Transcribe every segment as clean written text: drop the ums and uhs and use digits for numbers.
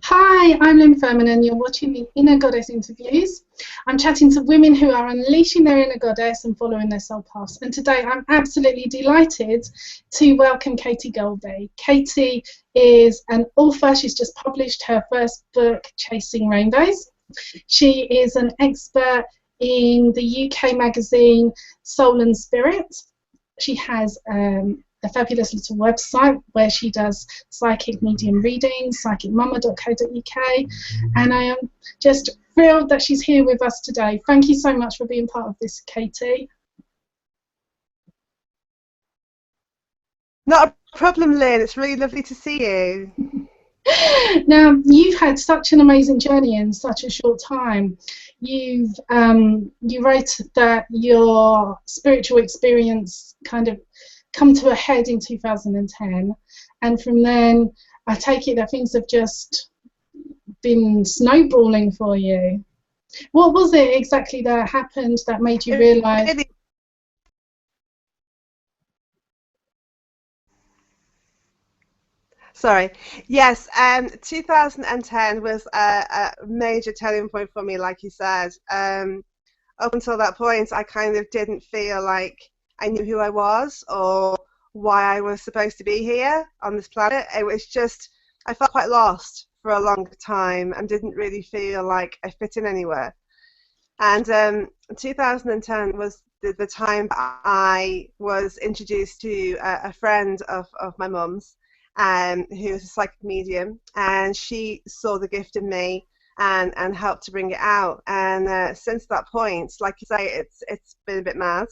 Hi, I'm Thurman and you're watching the Inner Goddess interviews. I'm chatting to women who are unleashing their inner goddess and following their soul paths. And today I'm absolutely delighted to welcome Katie Golby. Katie is an author. She's just published her first book, Chasing Rainbows. She is an expert in the UK magazine Soul and Spirit. She has a fabulous little website where she does psychic medium readings, psychicmama.co.uk, and I am just thrilled that she's here with us today. Thank you so much for being part of this, Katie. Not a problem, Lynn. It's really lovely to see you. Now, you've had such an amazing journey in such a short time. You wrote that your spiritual experience kind of come to a head in 2010, and from then I take it that things have just been snowballing for you. What was it exactly that happened that made you realise? Sorry. Yes, 2010 was a major turning point for me, like you said. Up until that point, I kind of didn't feel like I knew who I was or why I was supposed to be here on this planet. It was just, I felt quite lost for a long time and didn't really feel like I fit in anywhere. And 2010 was the time that I was introduced to a friend of my mum's, who was a psychic medium, and she saw the gift in me and helped to bring it out. And since that point, like you say, it's been a bit mad.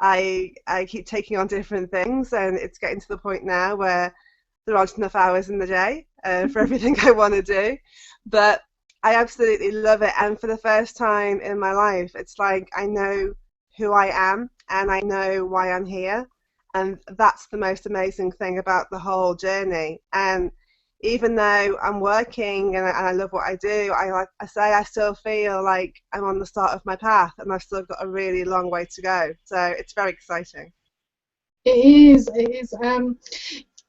I keep taking on different things, and it's getting to the point now where there aren't enough hours in the day for everything I want to do. But I absolutely love it, and for the first time in my life, it's like I know who I am and I know why I'm here, and that's the most amazing thing about the whole journey. And even though I'm working and I love what I do, I still feel like I'm on the start of my path and I've still got a really long way to go. So it's very exciting. It is.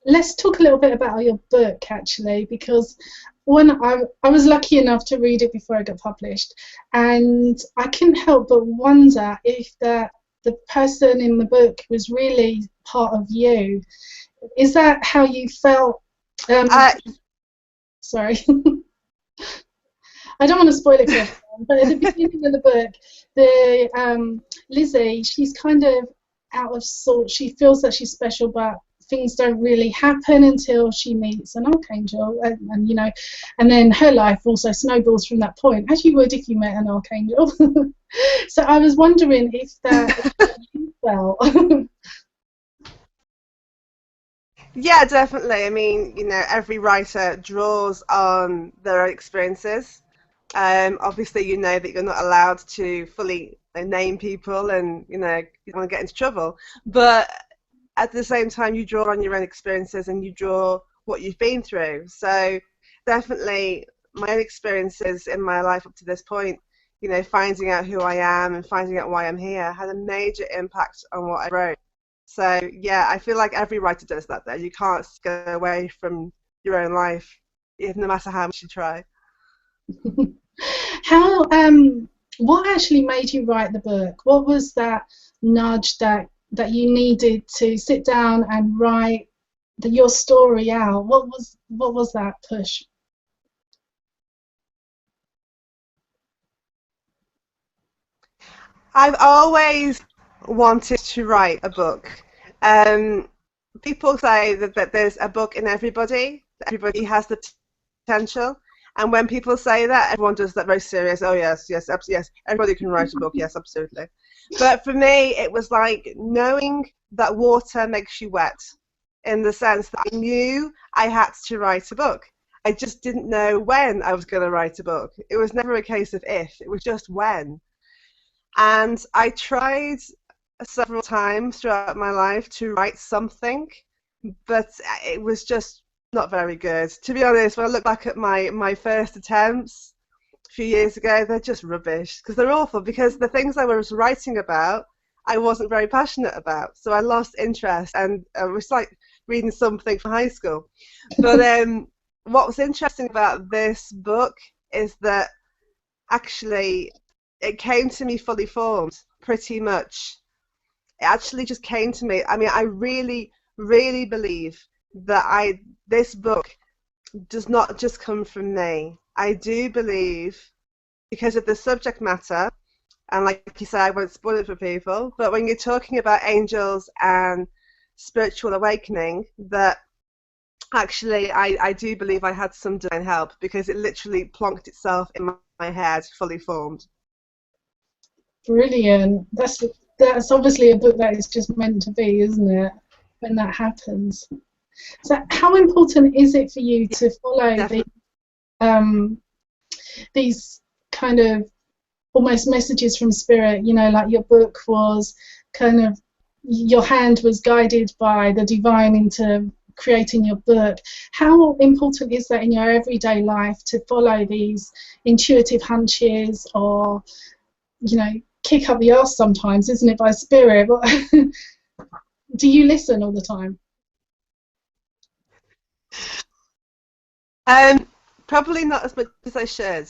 Let's talk a little bit about your book, actually, because when I was lucky enough to read it before it got published, and I couldn't help but wonder if the person in the book was really part of you. Is that how you felt? Sorry. I don't want to spoil it for everyone, but at the beginning of the book, Lizzie, she's kind of out of sorts. She feels that she's special, but things don't really happen until she meets an archangel, and you know, and then her life also snowballs from that point, as you would if you met an archangel. So I was wondering if that you felt. Yeah, definitely. I mean, you know, every writer draws on their own experiences. Obviously, you know that you're not allowed to fully name people, and you know you don't want to get into trouble. But at the same time, you draw on your own experiences and you draw what you've been through. So definitely, my own experiences in my life up to this point, you know, finding out who I am and finding out why I'm here had a major impact on what I wrote. So yeah, I feel like every writer does that though. You can't go away from your own life, even no matter how much you try. How what actually made you write the book? What was that nudge that you needed to sit down and write your story out? What was that push? I've always wanted to write a book. People say that there's a book in everybody. Everybody has the potential. And when people say that, everyone does that very serious. Oh yes, yes, yes. Everybody can write a book. Yes, absolutely. But for me, it was like knowing that water makes you wet, in the sense that I knew I had to write a book. I just didn't know when I was going to write a book. It was never a case of if. It was just when. And I tried several times throughout my life to write something, but it was just not very good. To be honest, when I look back at my first attempts a few years ago, they're just rubbish, because they're awful, because the things I was writing about I wasn't very passionate about, so I lost interest, and it was like reading something from high school. But what was interesting about this book is that actually it came to me fully formed, pretty much. It actually just came to me. I mean, I really, really believe that this book does not just come from me. I do believe, because of the subject matter, and like you said, I won't spoil it for people, but when you're talking about angels and spiritual awakening, that actually I do believe I had some divine help, because it literally plonked itself in my head, fully formed. Brilliant. That's obviously a book that is just meant to be, isn't it? When that happens. So, how important is it for you to follow these kind of almost messages from spirit? You know, like your book was kind of, your hand was guided by the divine into creating your book. How important is that in your everyday life to follow these intuitive hunches, or, you know, kick up the arse sometimes, isn't it, by spirit? Do you listen all the time? Probably not as much as I should,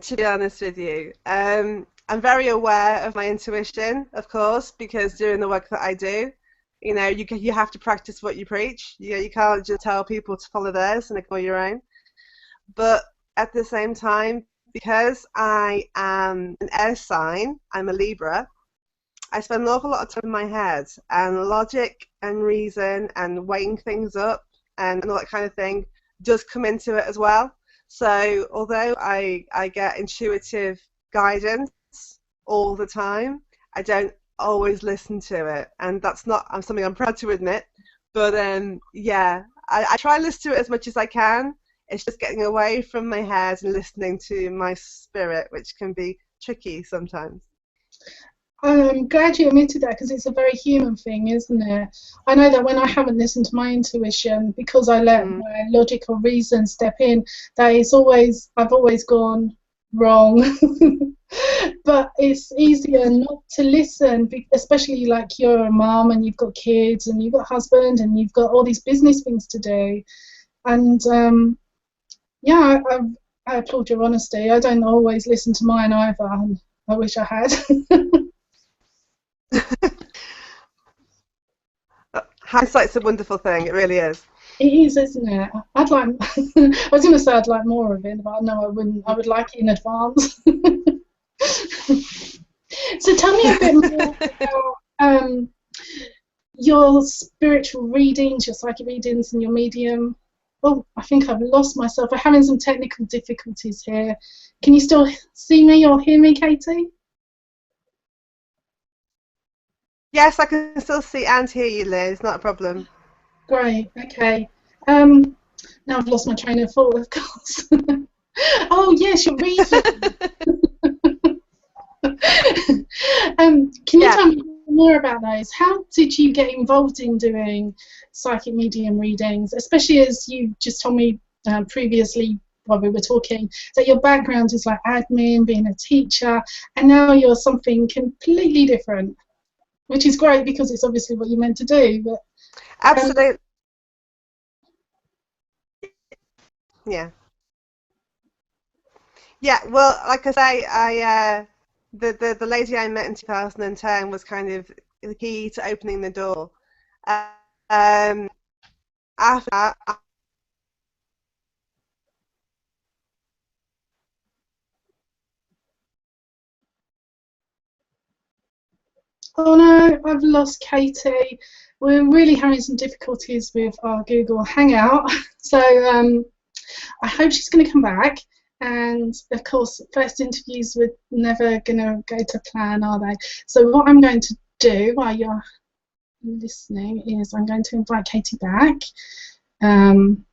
to be honest with you. I'm very aware of my intuition, of course, because doing the work that I do, you know, you have to practice what you preach. You can't just tell people to follow theirs and ignore your own. But at the same time, because I am an air sign, I'm a Libra, I spend an awful lot of time in my head, and logic and reason and weighing things up and all that kind of thing does come into it as well. So although I get intuitive guidance all the time, I don't always listen to it, and that's not something I'm proud to admit. But yeah, I try and listen to it as much as I can. It's just getting away from my head and listening to my spirit, which can be tricky sometimes. I'm glad you admitted that, because it's a very human thing, isn't it? I know that when I haven't listened to my intuition, because I let my logic or reason step in, that I've always gone wrong. But it's easier not to listen, especially like you're a mum and you've got kids and you've got a husband and you've got all these business things to do. And yeah, I applaud your honesty. I don't always listen to mine either, and I wish I had. Hindsight's a wonderful thing, it really is. It is, isn't it? I'd like. I was going to say I'd like more of it, but no, I wouldn't. I would like it in advance. So tell me a bit more about your spiritual readings, your psychic readings, and your medium. Oh, I think I've lost myself. We're having some technical difficulties here. Can you still see me or hear me, Katie? Yes, I can still see and hear you, Liz. Not a problem. Great. Okay. Now I've lost my train of thought, of course. Oh yes, you're reading. Can you tell me more about those? How did you get involved in doing psychic medium readings, especially as you just told me previously while we were talking that your background is like admin, being a teacher, and now you're something completely different, which is great because it's obviously what you're meant to do. But absolutely. Yeah. Yeah, well, like I say, the lady I met in 2010 was kind of the key to opening the door. After that, oh no, I've lost Katie. We're really having some difficulties with our Google Hangout, so I hope she's going to come back. And of course, first interviews were never going to go to plan, are they? So what I'm going to do while you're listening is I'm going to invite Katie back, and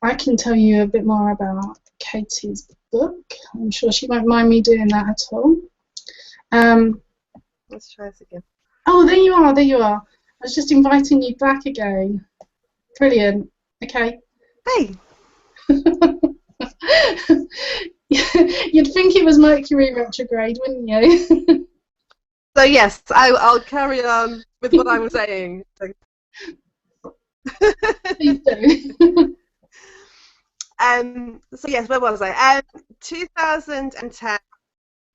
I can tell you a bit more about Katie's book. I'm sure she won't mind me doing that at all. Let's try this again. Oh, there you are, there you are. I was just inviting you back again. Brilliant. Okay. Hey. You'd think it was Mercury retrograde, wouldn't you? So yes, I'll carry on with what I was saying. Please do. So yes, where was I? 2010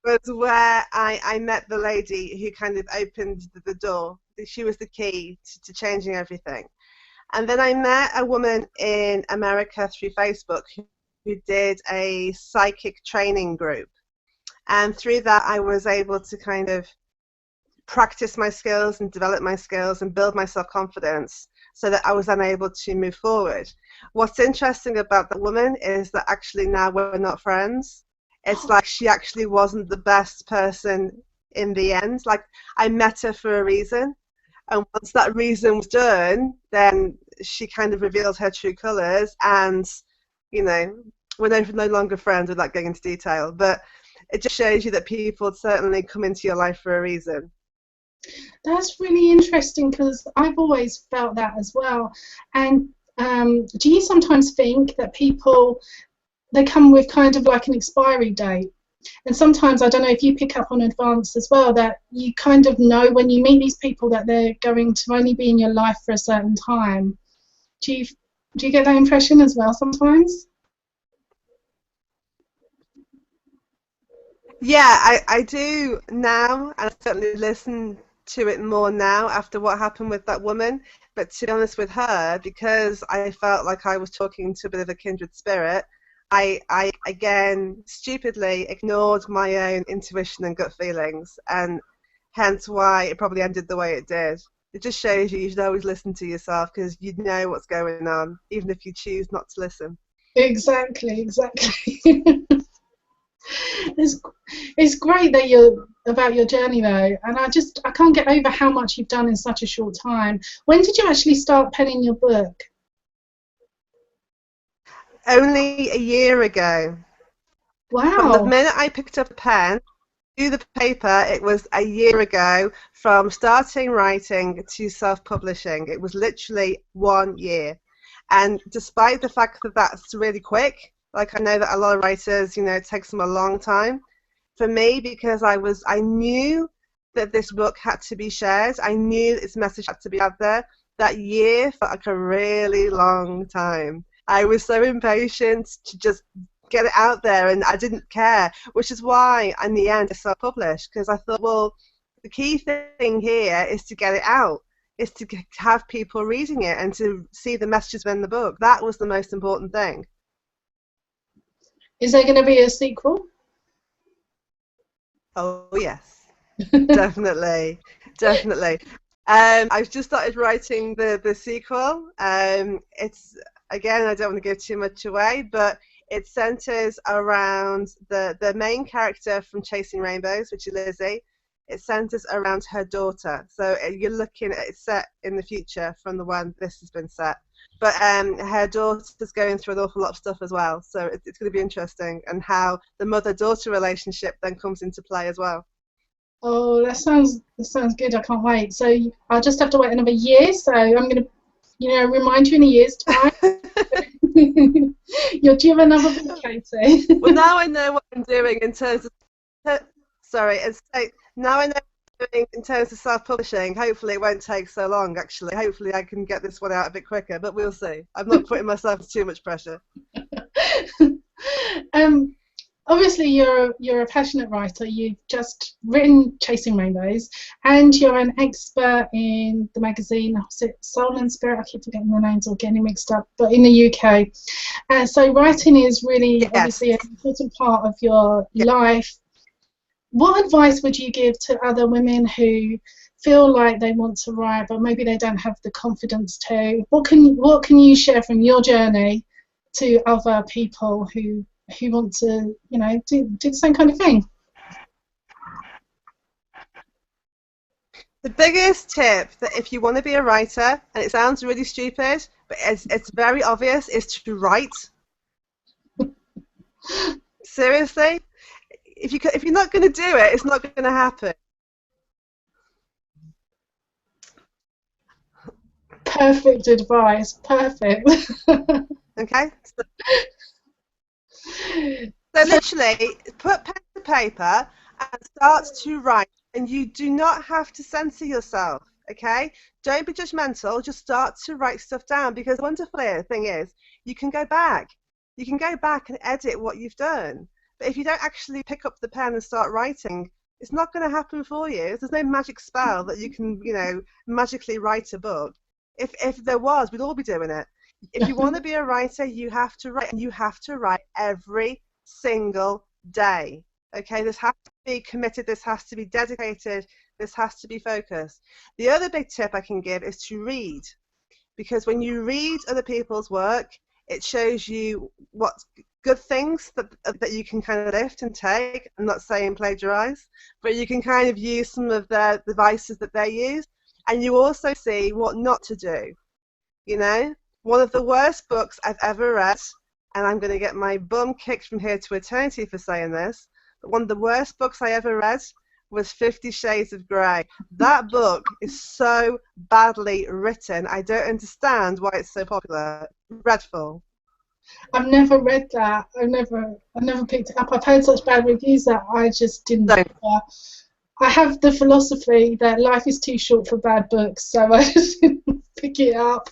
was where I met the lady who kind of opened the door. She was the key to changing everything. And then I met a woman in America through Facebook who did a psychic training group. And through that, I was able to kind of practice my skills and develop my skills and build my self-confidence so that I was then able to move forward. What's interesting about that woman is that actually now we're not friends. It's like she actually wasn't the best person in the end. Like, I met her for a reason, and once that reason was done, then she kind of revealed her true colours, and you know, we're no longer friends without getting into detail, but it just shows you that people certainly come into your life for a reason. That's really interesting, because I've always felt that as well. And do you sometimes think that people, they come with kind of like an expiry date? And sometimes, I don't know if you pick up on advance as well, that you kind of know when you meet these people that they're going to only be in your life for a certain time. Do you get that impression as well sometimes? Yeah, I do now, and I certainly listen to it more now after what happened with that woman. But to be honest with her, because I felt like I was talking to a bit of a kindred spirit, I again stupidly ignored my own intuition and gut feelings, and hence why it probably ended the way it did. It just shows you should always listen to yourself, because you know what's going on, even if you choose not to listen. Exactly. It's great that you're about your journey though, and I can't get over how much you've done in such a short time. When did you actually start penning your book? Only a year ago. From the Wow. minute I picked up a pen to the paper, it was a year ago. From starting writing to self-publishing, it was literally 1 year. And despite the fact that that's really quick, like I know that a lot of writers, you know, it takes them a long time. For me, because I knew that this book had to be shared, I knew its message had to be out there. That year felt like a really long time. I was so impatient to just get it out there, and I didn't care, which is why in the end I self-published, because I thought, well, the key thing here is to get it out, is to have people reading it and to see the messages in the book. That was the most important thing. Is there going to be a sequel? Oh yes, definitely, definitely. I've just started writing the sequel. It's, again, I don't want to give too much away, but it centers around the main character from Chasing Rainbows, which is Lizzie. It centers around her daughter. So you're looking at it set in the future from the one this has been set. But her daughter's going through an awful lot of stuff as well. So it's going to be interesting, and how the mother-daughter relationship then comes into play as well. Oh, that sounds good. I can't wait. So I'll just have to wait another year. So I'm going to, remind you in a year's time. You'll do another book, Katie. Well, now I know what I'm doing in terms of now I know what I'm doing in terms of self-publishing. Hopefully, it won't take so long. Actually, hopefully, I can get this one out a bit quicker. But we'll see. I'm not putting myself to too much pressure. Obviously, you're a passionate writer. You've just written Chasing Rainbows, and you're an expert in the magazine, is it Soul and Spirit? I keep forgetting the names or getting mixed up, but in the UK. So writing is really obviously an important part of your life. What advice would you give to other women who feel like they want to write, but maybe they don't have the confidence to? What can you share from your journey to other people who want to, do the same kind of thing? The biggest tip, that if you want to be a writer, and it sounds really stupid, but it's very obvious, is to write. Seriously, if you're not going to do it, it's not going to happen. Perfect advice. Perfect. Okay. So literally, put pen to paper and start to write, and you do not have to censor yourself. Okay, don't be judgmental. Just start to write stuff down, because the wonderful thing is you can go back. You can go back and edit what you've done. But if you don't actually pick up the pen and start writing, it's not going to happen for you. There's no magic spell that you can, magically write a book. If there was, we'd all be doing it. If you want to be a writer, you have to write, and you have to write every single day. Okay, this has to be committed, this has to be dedicated, this has to be focused. The other big tip I can give is to read, because when you read other people's work, it shows you what good things that you can kind of lift and take. I'm not saying plagiarize, but you can kind of use some of their devices that they use, and you also see what not to do. One of the worst books I've ever read, and I'm going to get my bum kicked from here to eternity for saying this, but one of the worst books I ever read was 50 Shades of Grey. That book is so badly written. I don't understand why it's so popular. Dreadful. I've never read that. I've never picked it up. I've heard such bad reviews that I just didn't. I have the philosophy that life is too short for bad books, so I just didn't pick it up.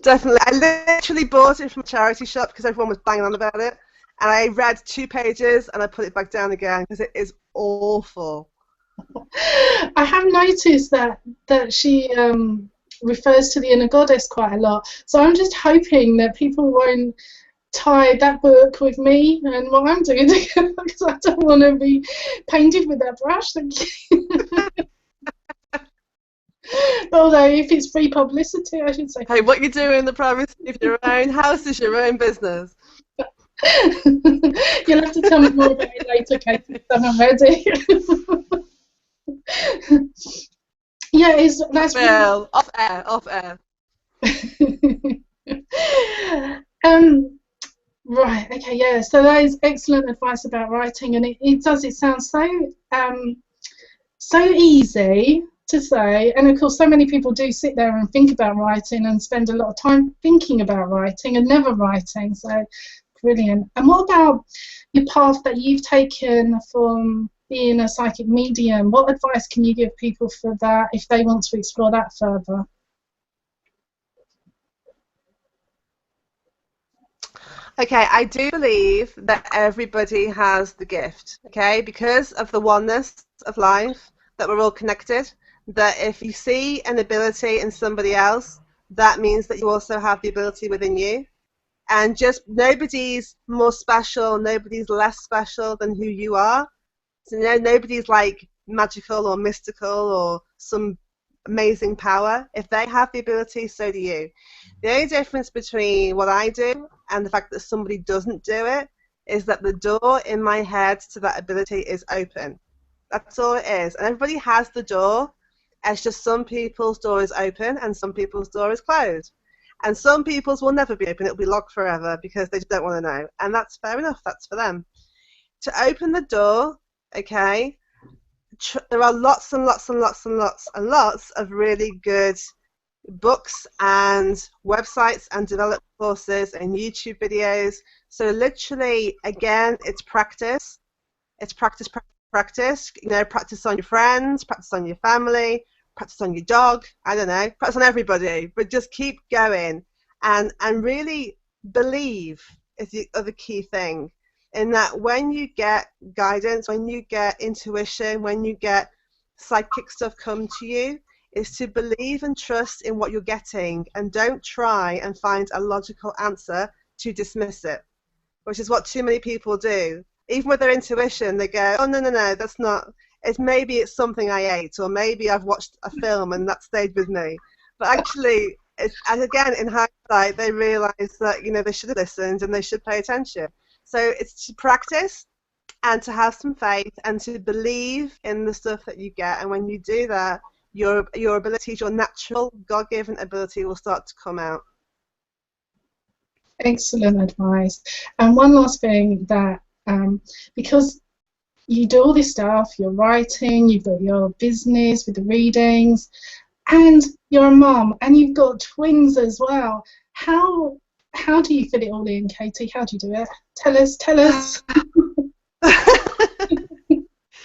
Definitely. I literally bought it from a charity shop because everyone was banging on about it. And I read 2 pages and I put it back down again because it is awful. I have noticed that she refers to the inner goddess quite a lot. So I'm just hoping that people won't tie that book with me and what I'm doing together, because I don't want to be painted with that brush. Although if it's free publicity, I should say. Hey, what you do in the privacy of your own house is your own business. You'll have to tell me more about it later, Katie, if I'm ready. Yeah, that's well, off air. Right, okay, yeah, so that is excellent advice about writing, and it sounds so easy to say, and of course so many people do sit there and think about writing and spend a lot of time thinking about writing and never writing, so brilliant. And what about your path that you've taken from being a psychic medium? What advice can you give people for that if they want to explore that further? Okay, I do believe that everybody has the gift, okay, because of the oneness of life, that we're all connected, that if you see an ability in somebody else, that means that you also have the ability within you. And just nobody's more special, nobody's less special than who you are. So nobody's like magical or mystical or some amazing power. If they have the ability, so do you. The only difference between what I do and the fact that somebody doesn't do it is that the door in my head to that ability is open. That's all it is. And everybody has the door. It's just some people's door is open and some people's door is closed. And some people's will never be open. It'll be locked forever because they just don't want to know. And that's fair enough. That's for them. To open the door, okay, there are lots and lots and lots and lots and lots of really good books and websites and development courses and YouTube videos. So literally, again, it's practice. It's practice, practice, practice. Practice on your friends, practice on your family, practice on your dog, I don't know, practice on everybody, but just keep going and really believe is the other key thing, in that when you get guidance, when you get intuition, when you get psychic stuff come to you, is to believe and trust in what you're getting and don't try and find a logical answer to dismiss it, which is what too many people do. Even with their intuition, they go, oh, no, that's not, maybe it's something I ate, or maybe I've watched a film and that stayed with me. But actually, and again, in hindsight, they realise that, they should have listened and they should pay attention. So it's to practice and to have some faith and to believe in the stuff that you get. And when you do that, your abilities, your natural God-given ability will start to come out. Excellent advice. And one last thing, that because you do all this stuff, you're writing, you've got your business with the readings, and you're a mum, and you've got twins as well. How do you fit it all in, Katie? How do you do it? Tell us.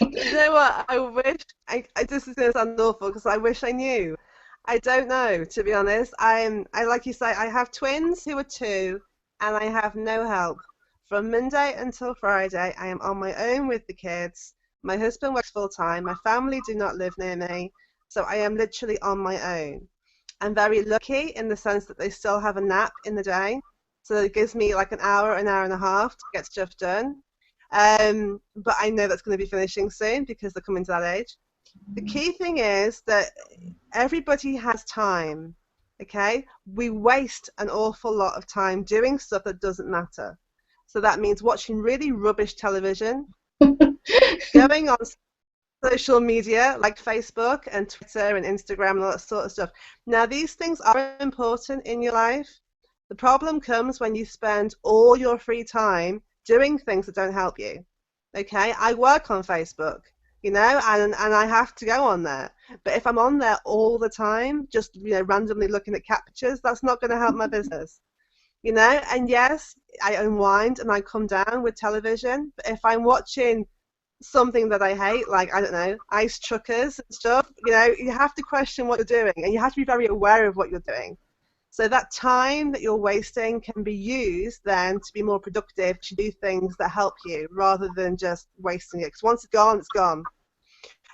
You know what? I wish this is going to sound awful because I wish I knew. I don't know, to be honest. I like you say, I have twins who are 2, and I have no help. From Monday until Friday, I am on my own with the kids. My husband works full time. My family do not live near me, so I am literally on my own. I'm very lucky in the sense that they still have a nap in the day, so it gives me like an hour and a half to get stuff done. But I know that's going to be finishing soon because they're coming to that age. The key thing is that everybody has time, okay? We waste an awful lot of time doing stuff that doesn't matter. So that means watching really rubbish television, going on social media like Facebook and Twitter and Instagram and all that sort of stuff. Now, these things are important in your life. The problem comes when you spend all your free time doing things that don't help you. Okay, I work on Facebook, you know, and I have to go on there. But if I'm on there all the time, just, you know, randomly looking at cat pictures, that's not going to help my business. You know, and yes, I unwind and I come down with television, but if I'm watching something that I hate, like, I don't know, ice truckers and stuff, you know, you have to question what you're doing, and you have to be very aware of what you're doing. So that time that you're wasting can be used then to be more productive, to do things that help you rather than just wasting it. Because once it's gone, it's gone.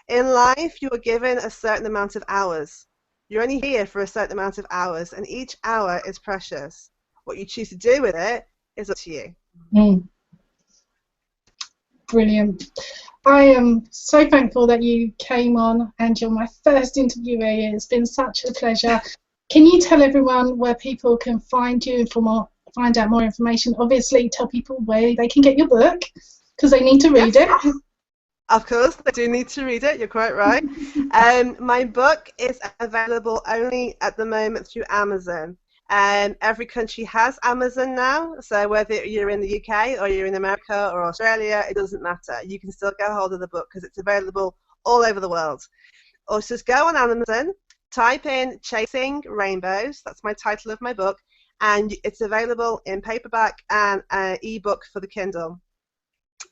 In life, you are given a certain amount of hours. You're only here for a certain amount of hours, and each hour is precious. What you choose to do with it is up to you. Mm. Brilliant. I am so thankful that you came on and you're my first interviewee. It's been such a pleasure. Can you tell everyone where people can find you for more, find out more information? Obviously, tell people where they can get your book because they need to read it. Of course, they do need to read it. You're quite right. My book is available only at the moment through Amazon. Every country has Amazon now, so whether you're in the UK or you're in America or Australia, it doesn't matter. You can still get hold of the book because it's available all over the world. Or just go on Amazon, type in Chasing Rainbows, that's my title of my book, and it's available in paperback and ebook for the Kindle.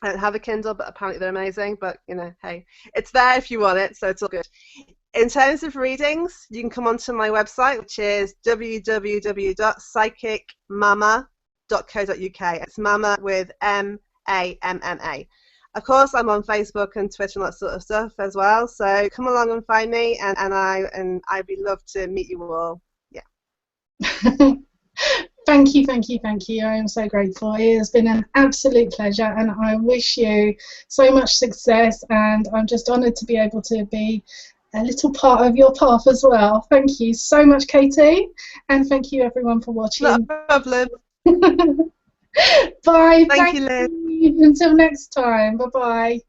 I don't have a Kindle, but apparently they're amazing, but, you know, hey, it's there if you want it, so it's all good. In terms of readings, you can come onto my website, which is www.psychicmama.co.uk. It's mama with M-A-M-M-A. Of course, I'm on Facebook and Twitter and that sort of stuff as well, so come along and find me, and I'd be love to meet you all. Yeah. Thank you, thank you, thank you. I am so grateful. It has been an absolute pleasure, and I wish you so much success, and I'm just honoured to be able to be a little part of your path as well. Thank you so much, Katie, and thank you everyone for watching. No problem. Bye. Thank you, Liz. Until next time. Bye-bye.